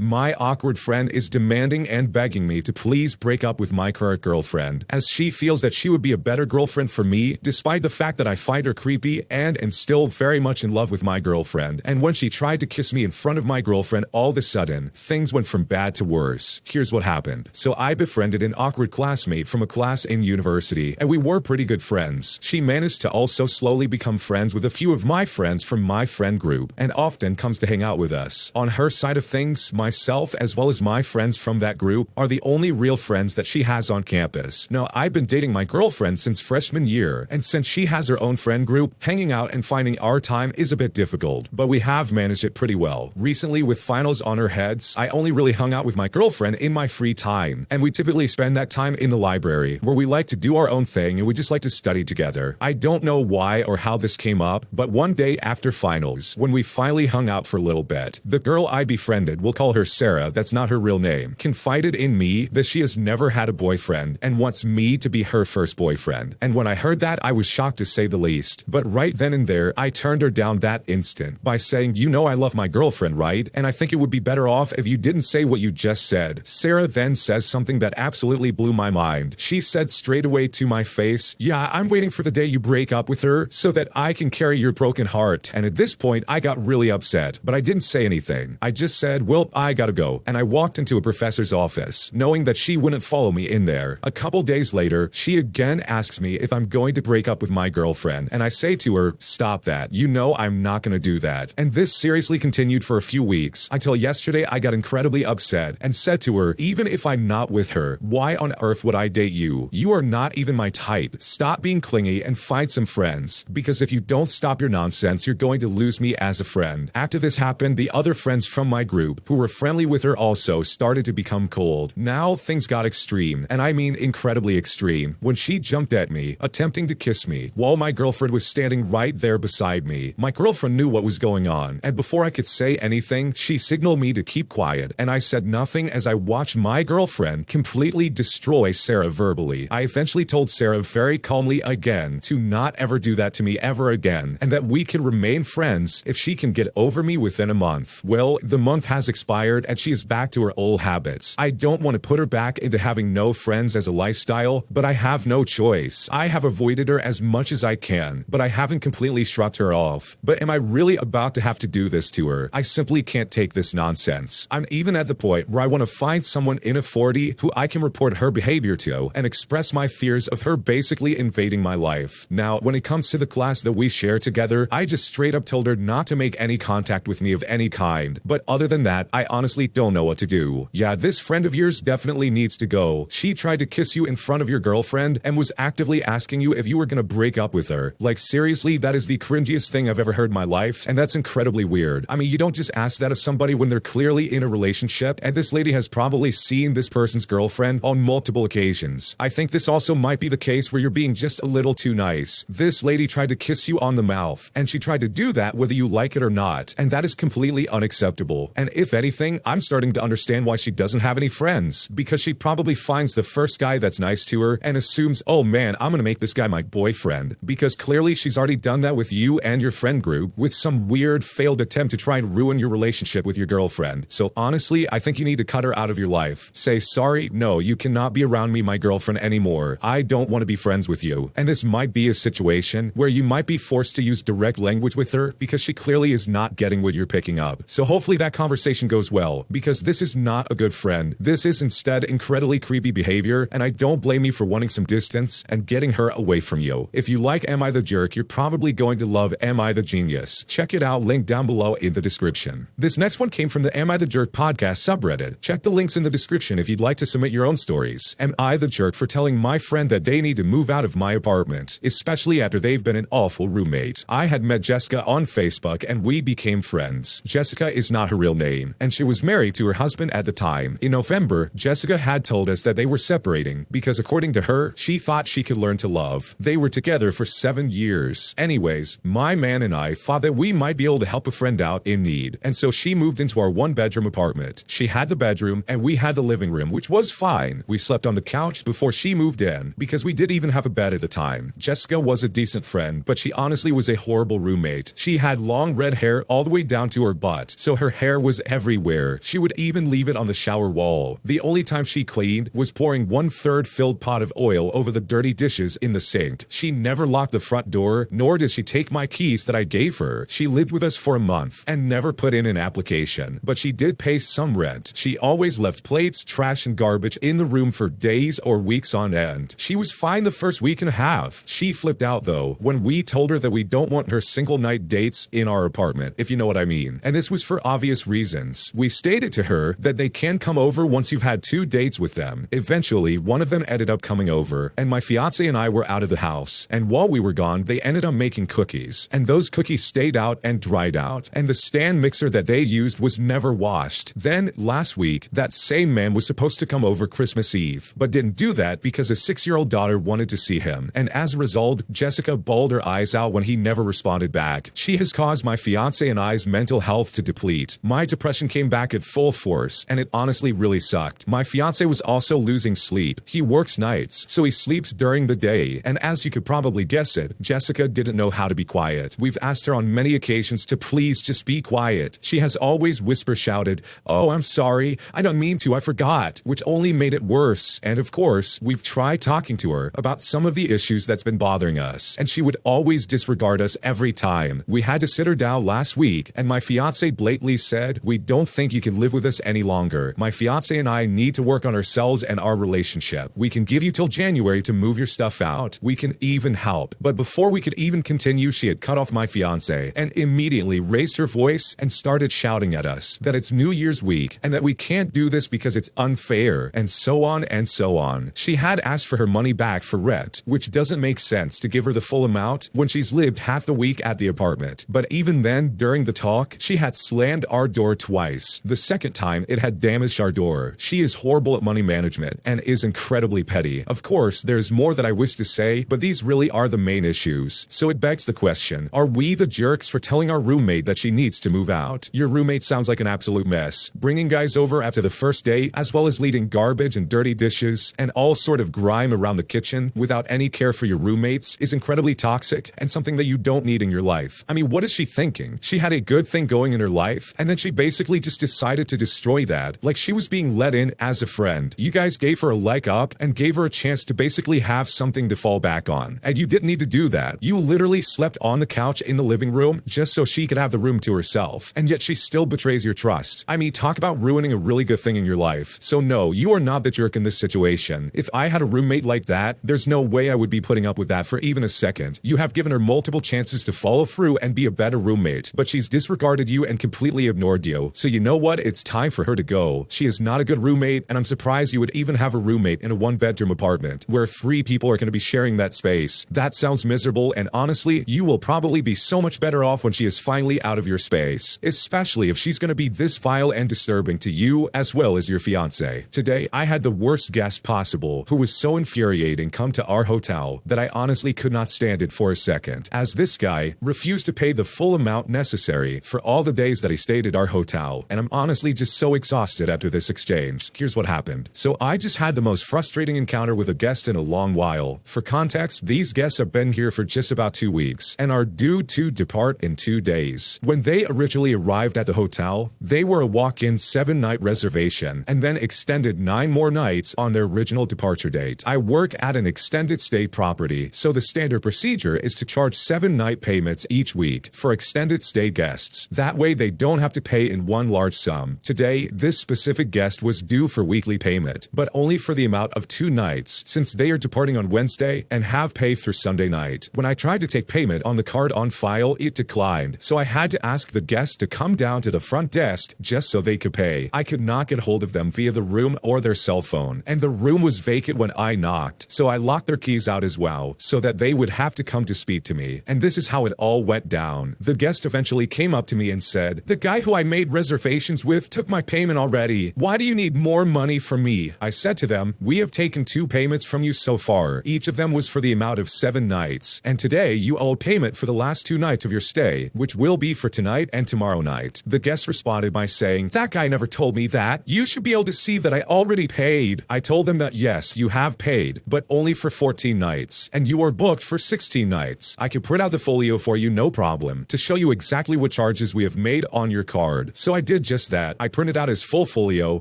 My awkward friend is demanding and begging me to please break up with my current girlfriend, as she feels that she would be a better girlfriend for me, despite the fact that I find her creepy and am still very much in love with my girlfriend. And when she tried to kiss me in front of my girlfriend, all of a sudden, things went from bad to worse. Here's what happened. So I befriended an awkward classmate from a class in university, and we were pretty good friends. She managed to also slowly become friends with a few of my friends from my friend group, and often comes to hang out with us. On her side of things, myself as well as my friends from that group are the only real friends that she has on campus. Now, I've been dating my girlfriend since freshman year, and since she has her own friend group, hanging out and finding our time is a bit difficult, but we have managed it pretty well. Recently, with finals on our heads, I only really hung out with my girlfriend in my free time, and we typically spend that time in the library, where we like to do our own thing and we just like to study together. I don't know why or how this came up, but one day after finals, when we finally hung out for a little bit, the girl I befriended, we'll call her Sarah, that's not her real name, confided in me that she has never had a boyfriend and wants me to be her first boyfriend. And when I heard that, I was shocked to say the least. But right then and there, I turned her down that instant by saying, "You know I love my girlfriend, right? And I think it would be better off if you didn't say what you just said." Sarah then says something that absolutely blew my mind. She said straight away to my face, "Yeah, I'm waiting for the day you break up with her so that I can carry your broken heart." And at this point, I got really upset, but I didn't say anything. I just said, "Well, I gotta go." And I walked into a professor's office, knowing that she wouldn't follow me in there. A couple days later, she again asks me if I'm going to break up with my girlfriend, and I say to her, "Stop that. You know I'm not gonna do that." And this seriously continued for a few weeks, until yesterday I got incredibly upset and said to her, "Even if I'm not with her, why on earth would I date you? You are not even my type. Stop being clingy and find some friends, because if you don't stop your nonsense, you're going to lose me as a friend." After this happened, the other friends from my group, who were friendly with her also, started to become cold. Now things got extreme, and I mean incredibly extreme, when she jumped at me, attempting to kiss me, while my girlfriend was standing right there beside me. My girlfriend knew what was going on, and before I could say anything, she signaled me to keep quiet, and I said nothing as I watched my girlfriend completely destroy Sarah verbally. I eventually told Sarah very calmly again to not ever do that to me ever again, and that we can remain friends if she can get over me within a month. Well, the month has expired and she is back to her old habits. I don't want to put her back into having no friends as a lifestyle, but I have no choice. I have avoided her as much as I can, but I haven't completely shrugged her off. But am I really about to have to do this to her? I simply can't take this nonsense. I'm even at the point where I want to find someone in authority who I can report her behavior to and express my fears of her basically invading my life. Now, when it comes to the class that we share together, I just straight up told her not to make any contact with me of any kind. But other than that, I honestly don't know what to do. Yeah, this friend of yours definitely needs to go. She tried to kiss you in front of your girlfriend and was actively asking you if you were gonna break up with her. Like, seriously, that is the cringiest thing I've ever heard in my life, and that's incredibly weird. I mean, you don't just ask that of somebody when they're clearly in a relationship, and this lady has probably seen this person's girlfriend on multiple occasions. I think this also might be the case where you're being just a little too nice. This lady tried to kiss you on the mouth, and she tried to do that whether you like it or not, and that is completely unacceptable. And if anything, I'm starting to understand why she doesn't have any friends, because she probably finds the first guy that's nice to her and assumes, "Oh man, I'm gonna make this guy my boyfriend," because clearly she's already done that with you and your friend group with some weird failed attempt to try and ruin your relationship with your girlfriend. So honestly, I think you need to cut her out of your life. Say, "Sorry, no, you cannot be around me, my girlfriend, anymore. I don't want to be friends with you." And this might be a situation where you might be forced to use direct language with her because she clearly is not getting what you're picking up. So hopefully that conversation goes well, because this is not a good friend. This is instead incredibly creepy behavior, and I don't blame you for wanting some distance and getting her away from you. If you like Am I the Jerk, you're probably going to love Am I the Genius. Check it out, link down below in the description. This next one came from the Am I the Jerk podcast subreddit. Check the links in the description if you'd like to submit your own stories. Am I the jerk for telling my friend that they need to move out of my apartment, especially after they've been an awful roommate? I had met Jessica on Facebook and we became friends. Jessica is not her real name, and she was married to her husband at the time. In November, Jessica had told us that they were separating because, according to her, she thought she could learn to love. They were together for 7 years. Anyways, my man and I thought that we might be able to help a friend out in need, and so she moved into our one-bedroom apartment. She had the bedroom and we had the living room, which was fine. We slept on the couch before she moved in because we did even have a bed at the time. Jessica was a decent friend, but she honestly was a horrible roommate. She had long red hair all the way down to her butt, so her hair was everywhere everywhere. She would even leave it on the shower wall. The only time she cleaned was pouring 1/3 filled pot of oil over the dirty dishes in the sink. She never locked the front door, nor did she take my keys that I gave her. She lived with us for a month and never put in an application, but she did pay some rent. She always left plates, trash, and garbage in the room for days or weeks on end. She was fine the first week and a half. She flipped out though when we told her that we don't want her single night dates in our apartment, if you know what I mean. And this was for obvious reasons. We stated to her that they can come over once you've had 2 dates with them. Eventually, one of them ended up coming over, and my fiance and I were out of the house. And while we were gone, they ended up making cookies. And those cookies stayed out and dried out. And the stand mixer that they used was never washed. Then, last week, that same man was supposed to come over Christmas Eve, but didn't do that because a 6-year-old daughter wanted to see him. And as a result, Jessica bawled her eyes out when he never responded back. She has caused my fiance and I's mental health to deplete. My depression came back at full force, and it honestly really sucked. My fiance was also losing sleep. He works nights, so he sleeps during the day, and as you could probably guess it, Jessica didn't know how to be quiet. We've asked her on many occasions to please just be quiet. She has always whisper shouted, "Oh, I'm sorry. I don't mean to. I forgot," which only made it worse. And of course, we've tried talking to her about some of the issues that's been bothering us, and she would always disregard us every time. We had to sit her down last week, and my fiance blatantly said, "We don't think you can live with us any longer. My fiance and I need to work on ourselves and our relationship. We can give you till January to move your stuff out. We can even help." But before we could even continue, she had cut off my fiance and immediately raised her voice and started shouting at us that it's New Year's week and that we can't do this because it's unfair, and so on and so on. She had asked for her money back for rent, which doesn't make sense to give her the full amount when she's lived half the week at the apartment. But even then, during the talk, she had slammed our door twice. The second time, it had damaged our door. She is horrible at money management and is incredibly petty. Of course, there's more that I wish to say, but these really are the main issues. So it begs the question, are we the jerks for telling our roommate that she needs to move out? Your roommate sounds like an absolute mess. Bringing guys over after the first date, as well as leaving garbage and dirty dishes and all sort of grime around the kitchen without any care for your roommates is incredibly toxic and something that you don't need in your life. I mean, what is she thinking? She had a good thing going in her life, and then she basically just decided to destroy that, like she was being let in as a friend. You guys gave her a leg up and gave her a chance to basically have something to fall back on, and you didn't need to do that. You literally slept on the couch in the living room just so she could have the room to herself, and yet she still betrays your trust. I mean, talk about ruining a really good thing in your life. So no, you are not the jerk in this situation. If I had a roommate like that, there's no way I would be putting up with that for even a second. You have given her multiple chances to follow through and be a better roommate, but she's disregarded you and completely ignored you. So you know what? It's time for her to go. She is not a good roommate, and I'm surprised you would even have a roommate in a 1-bedroom apartment where 3 people are going to be sharing that space. That sounds miserable, and honestly, you will probably be so much better off when she is finally out of your space, especially if she's going to be this vile and disturbing to you as well as your fiance. Today, I had the worst guest possible who was so infuriating come to our hotel that I honestly could not stand it for a second, as this guy refused to pay the full amount necessary for all the days that he stayed at our hotel, and I'm honestly just so exhausted after this exchange. Here's what happened. So I just had the most frustrating encounter with a guest in a long while. For context, these guests have been here for just about 2 weeks and are due to depart in 2 days. When they originally arrived at the hotel, they were a walk-in 7-night reservation and then extended 9 more nights on their original departure date. I work at an extended stay property, so the standard procedure is to charge 7-night payments each week for extended stay guests. That way they don't have to pay in one large sum. Today, this specific guest was due for weekly payment, but only for the amount of 2 nights, since they are departing on Wednesday and have pay through Sunday night. When I tried to take payment on the card on file, it declined, so I had to ask the guest to come down to the front desk just so they could pay. I could not get hold of them via the room or their cell phone, and the room was vacant when I knocked, so I locked their keys out as well, so that they would have to come to speak to me. And this is how it all went down. The guest eventually came up to me and said, "The guy who I made reservations with took my payment already. Why do you need more money from me?" I said to them, "We have taken 2 payments from you so far. Each of them was for the amount of 7 nights. And today you owe payment for the last 2 nights of your stay, which will be for tonight and tomorrow night." The guest responded by saying, "That guy never told me that. You should be able to see that I already paid." I told them that yes, you have paid, but only for 14 nights, and you are booked for 16 nights. I can print out the folio for you, no problem, to show you exactly what charges we have made on your card. So I did just that, I printed out his full folio,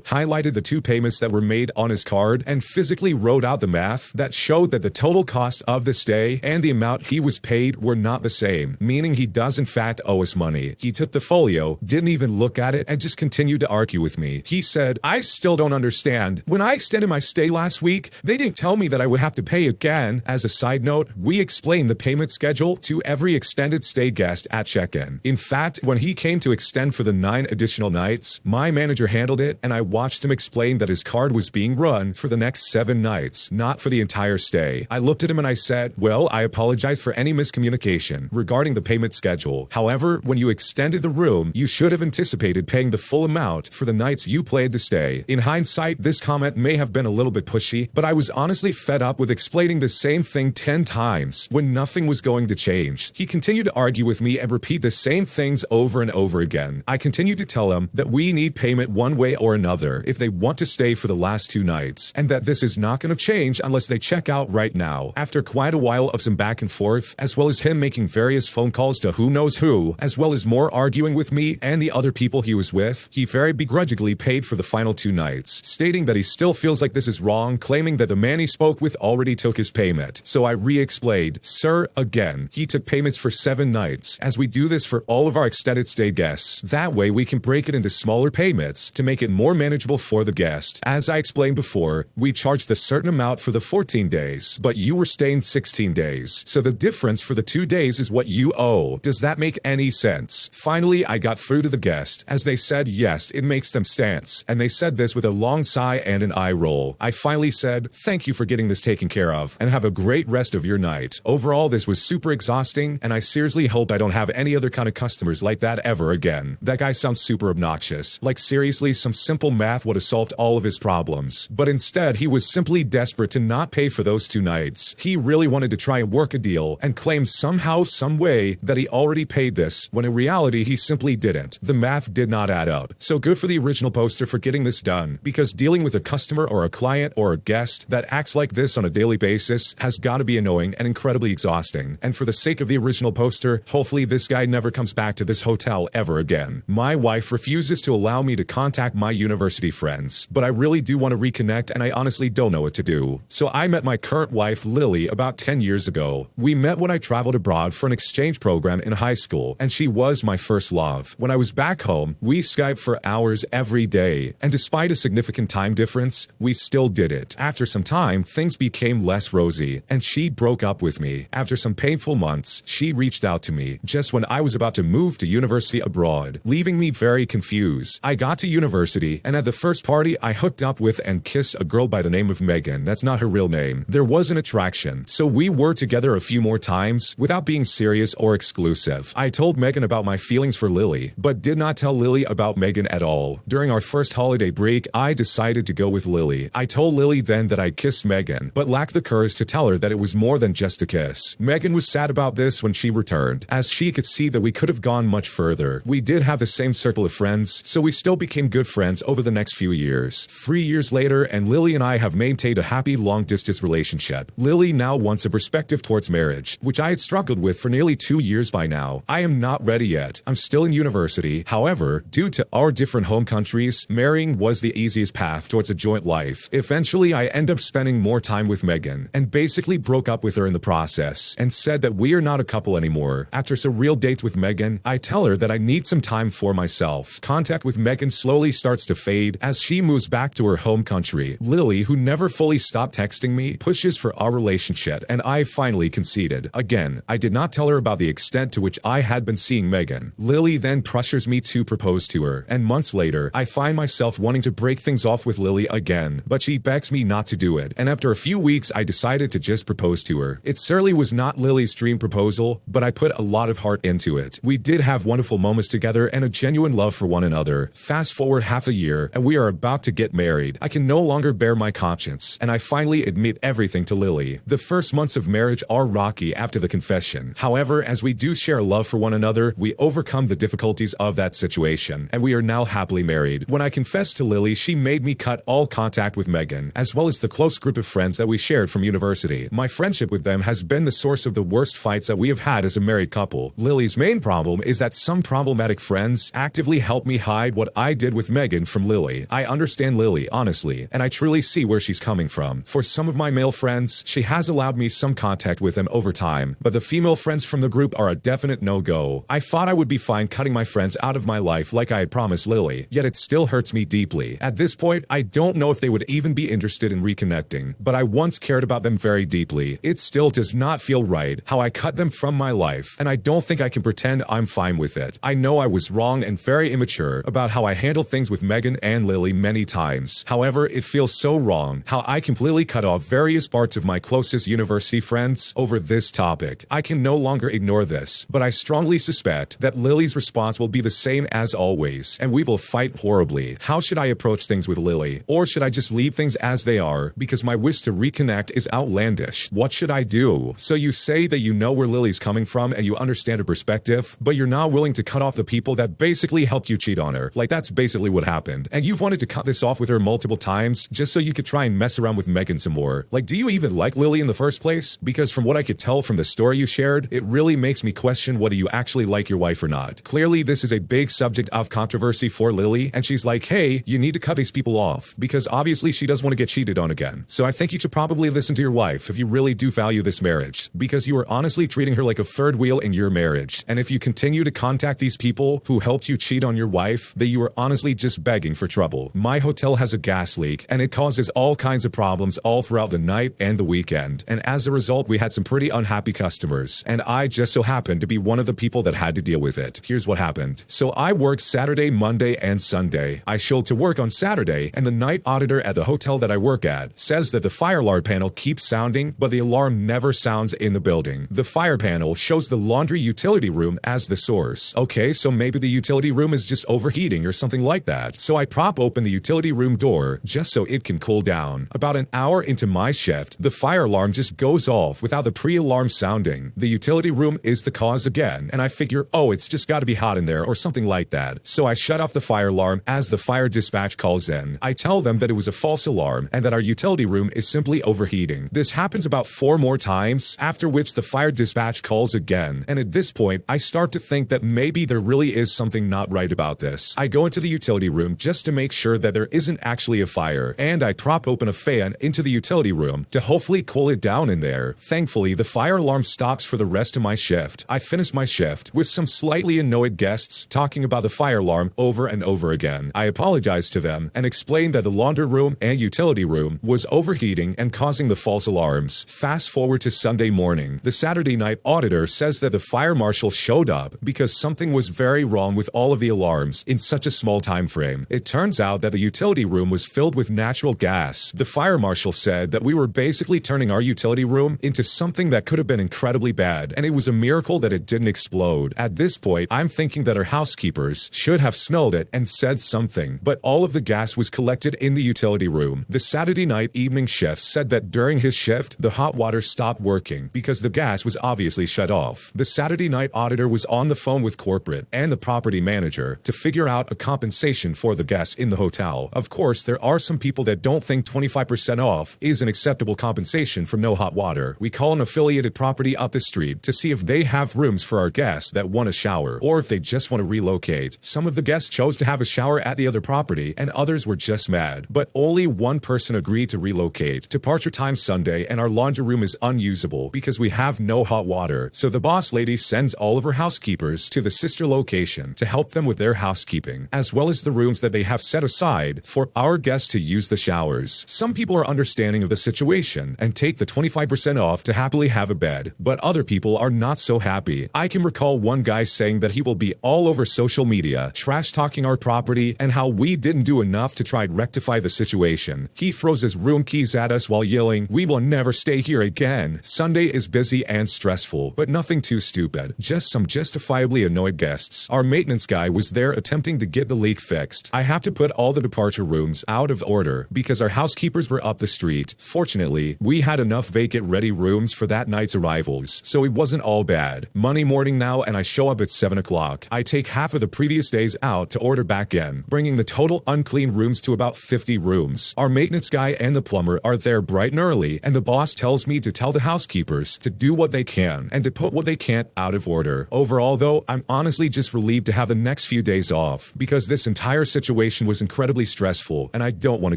highlighted the 2 payments that were made on his card, and physically wrote out the math that showed that the total cost of the stay and the amount he was paid were not the same, meaning he does in fact owe us money. He took the folio, didn't even look at it, and just continued to argue with me. He said, "I still don't understand. When I extended my stay last week, they didn't tell me that I would have to pay again." As a side note, we explained the payment schedule to every extended stay guest at check-in. In fact, when he came to extend for the 9 additional nights, my manager handled it, and I watched him explain that his card was being run for the next 7 nights, not for the entire stay. I looked at him and I said, "Well, I apologize for any miscommunication regarding the payment schedule. However, when you extended the room, you should have anticipated paying the full amount for the nights you planned to stay." In hindsight, this comment may have been a little bit pushy, but I was honestly fed up with explaining the same thing 10 times when nothing was going to change. He continued to argue with me and repeat the same things over and over again. I continued to tell him that we need payment one way or another if they want to stay for the last 2 nights, and that this is not going to change unless they check out right now. After quite a while of some back and forth, as well as him making various phone calls to who knows who, as well as more arguing with me and the other people he was with, he very begrudgingly paid for the final 2 nights, stating that he still feels like this is wrong, claiming that the man he spoke with already took his payment. So I re-explained, "Sir, again, he took payments for 7 nights, as we do this for all of our extended stay guests. That way we can break it into smaller payments to make it more manageable for the guest. As I explained before, we charged a certain amount for the 14 days, but you were staying 16 days, so the difference for the 2 days is what you owe. Does that make any sense?" Finally, I got through to the guest, as they said yes, it makes them stance, and they said this with a long sigh and an eye roll. I finally said, "Thank you for getting this taken care of, and have a great rest of your night. Overall, this was super exhausting, and I seriously hope I don't have any other kind of customers like that ever again." That guy sounds super obnoxious. Like seriously, some simple math would have solved all of his problems. But instead, he was simply desperate to not pay for those 2 nights. He really wanted to try and work a deal, and claimed somehow, some way, that he already paid this, when in reality he simply didn't. The math did not add up. So good for the original poster for getting this done, because dealing with a customer or a client or a guest that acts like this on a daily basis has got to be annoying and incredibly exhausting. And for the sake of the original poster, hopefully this guy never comes back to this hotel ever again. My wife refuses to allow me to contact my university friends, but I really do want to reconnect, and I honestly don't know what to do. So I met my current wife, Lily, about 10 years ago. We met when I traveled abroad for an exchange program in high school, and she was my first love. When I was back home, we Skyped for hours every day, and despite a significant time difference, we still did it. After some time, things became less rosy, and she broke up with me. After some painful months, she reached out to me just when I was about to move to university abroad, leaving me very confused. I got to university, and at the first party, I hooked up with and kissed a girl by the name of Megan. That's not her real name. There was an attraction, so we were together a few more times without being serious or exclusive. I told Megan about my feelings for Lily, but did not tell Lily about Megan at all. During our first holiday break, I decided to go with Lily. I told Lily then that I kissed Megan, but lacked the courage to tell her that it was more than just a kiss. Megan was sad about this when she returned, as she could see that we could have gone much further. We did have the same circle of friends, so we still became good friends over the next few years. 3 years later, and Lily and I have maintained a happy long-distance relationship. Lily now wants a perspective towards marriage, which I had struggled with for nearly 2 years by now. I am not ready yet. I'm still in university. However, due to our different home countries, marrying was the easiest path towards a joint life. Eventually, I end up spending more time with Megan, and basically broke up with her in the process, and said that we are not a couple anymore. After some real dates with Megan, I tell her that I need some time for myself. Contact with Megan slowly starts to fade as she moves back to her home country. Lily, who never fully stopped texting me, pushes for our relationship, and I finally conceded. Again, I did not tell her about the extent to which I had been seeing Megan. Lily then pressures me to propose to her, and months later, I find myself wanting to break things off with Lily again, but she begs me not to do it, and after a few weeks, I decided to just propose to her. It certainly was not Lily's dream proposal, but I put a lot of heart into it. We did have wonderful moments together and a genuine love for one another. Fast forward half a year, and we are about to get married. I can no longer bear my conscience, and I finally admit everything to Lily. The first months of marriage are rocky after the confession. However, as we do share love for one another, we overcome the difficulties of that situation, and we are now happily married. When I confessed to Lily, she made me cut all contact with Megan, as well as the close group of friends that we shared from university. My friendship with them has been the source of the worst fights that we have had as a married couple. Lily's main problem is that some problematic friends actively help help me hide what I did with Megan from Lily. I understand Lily, honestly, and I truly see where she's coming from. For some of my male friends, she has allowed me some contact with them over time, but the female friends from the group are a definite no-go. I thought I would be fine cutting my friends out of my life like I had promised Lily, yet it still hurts me deeply. At this point, I don't know if they would even be interested in reconnecting, but I once cared about them very deeply. It still does not feel right how I cut them from my life, and I don't think I can pretend I'm fine with it. I know I was wrong and very immature about how I handled things with Megan and Lily many times. However, it feels so wrong how I completely cut off various parts of my closest university friends over this topic. I can no longer ignore this, but I strongly suspect that Lily's response will be the same as always, and we will fight horribly. How should I approach things with Lily? Or should I just leave things as they are because my wish to reconnect is outlandish? What should I do? So you say that you know where Lily's coming from and you understand her perspective, but you're not willing to cut off the people that basically helped you cheat on her. Like, that's basically what happened. And you've wanted to cut this off with her multiple times just so you could try and mess around with Megan some more. Like, do you even like Lily in the first place? Because from what I could tell from the story you shared, it really makes me question whether you actually like your wife or not. Clearly, this is a big subject of controversy for Lily, and she's like, hey, you need to cut these people off, because obviously she doesn't want to get cheated on again. So I think you should probably listen to your wife if you really do value this marriage, because you are honestly treating her like a third wheel in your marriage. And if you continue to contact these people who helped you cheat on your wife, then you are honestly just begging for trouble. My hotel has a gas leak, and it causes all kinds of problems all throughout the night and the weekend. And as a result, we had some pretty unhappy customers, and I just so happened to be one of the people that had to deal with it. Here's what happened. So I worked Saturday, Monday, and Sunday. I showed to work on Saturday, and the night auditor at the hotel that I work at says that the fire alarm panel keeps sounding, but the alarm never sounds in the building. The fire panel shows the laundry utility room as the source. Okay, so maybe the utility room is just overheating or something like that. So I prop open the utility room door just so it can cool down. About an hour into my shift, the fire alarm just goes off without the pre-alarm sounding. The utility room is the cause again, and I figure, oh, it's just gotta be hot in there or something like that. So I shut off the fire alarm as the fire dispatch calls in. I tell them that it was a false alarm and that our utility room is simply overheating. This happens about 4 more times, after which the fire dispatch calls again. And at this point, I start to think that maybe there really is something not right about this. I go into the utility room just to make sure that there isn't actually a fire, and I prop open a fan into the utility room to hopefully cool it down in there. Thankfully, the fire alarm stops for the rest of my shift. I finish my shift with some slightly annoyed guests talking about the fire alarm over and over again. I apologize to them and explain that the laundry room and utility room was overheating and causing the false alarms. Fast forward to Sunday morning. The Saturday night auditor says that the fire marshal showed up because something was very wrong with all of the alarms in such a small time frame. It turns out that the utility room was filled with natural gas. The fire marshal said that we were basically turning our utility room into something that could have been incredibly bad, and it was a miracle that it didn't explode. At this point, I'm thinking that our housekeepers should have smelled it and said something, but all of the gas was collected in the utility room. The Saturday night evening chef said that during his shift, the hot water stopped working because the gas was obviously shut off. The Saturday night auditor was on the phone with corporate and the property manager to figure out a compensation for the guests in the hotel. Of course, there are some people that don't think 25% off is an acceptable compensation for no hot water. We call an affiliated property up the street to see if they have rooms for our guests that want a shower, or if they just want to relocate. Some of the guests chose to have a shower at the other property, and others were just mad. But only one person agreed to relocate. Departure time Sunday, and our laundry room is unusable because we have no hot water. So the boss lady sends all of her housekeepers to the sister location to help them with their housekeeping, as well as the rooms that they have set aside for our guests to use the showers. Some people are understanding of the situation and take the 25% off to happily have a bed, but other people are not so happy. I can recall one guy saying that he will be all over social media, trash talking our property and how we didn't do enough to try and rectify the situation. He throws his room keys at us while yelling, "We will never stay here again." Sunday is busy and stressful, but nothing too stupid. Just some justifiably annoyed guests. Our maintenance guy was there attempting to get the leak fixed. I have to put all the departure rooms out of order because our housekeepers were up the street. Fortunately, we had enough vacant ready rooms for that night's arrivals, so it wasn't all bad. Monday morning now, and I show up at 7 o'clock. I take half of the previous days out to order back in, bringing the total unclean rooms to about 50 rooms. Our maintenance guy and the plumber are there bright and early, and the boss tells me to tell the housekeepers to do what they can and to put what they can't out of order. Overall, though, I'm honestly just relieved to have the next few days off, because this entire situation was incredibly stressful and I don't want to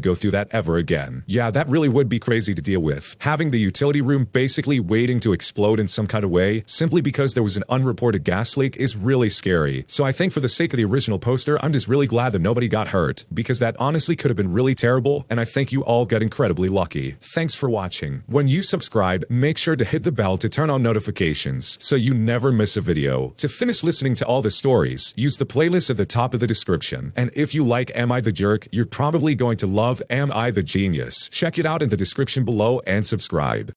go through that ever again. Yeah, that really would be crazy to deal with. Having the utility room basically waiting to explode in some kind of way, simply because there was an unreported gas leak, is really scary. So I think for the sake of the original poster, I'm just really glad that nobody got hurt, because that honestly could have been really terrible, and I think you all got incredibly lucky. Thanks for watching. When you subscribe, make sure to hit the bell to turn on notifications so you never miss a video. To finish listening to all the stories, use the playlist at the top of the description. And if you like Am I the Jerk, you're probably going to love Am I the Genius. Check it out in the description below and subscribe.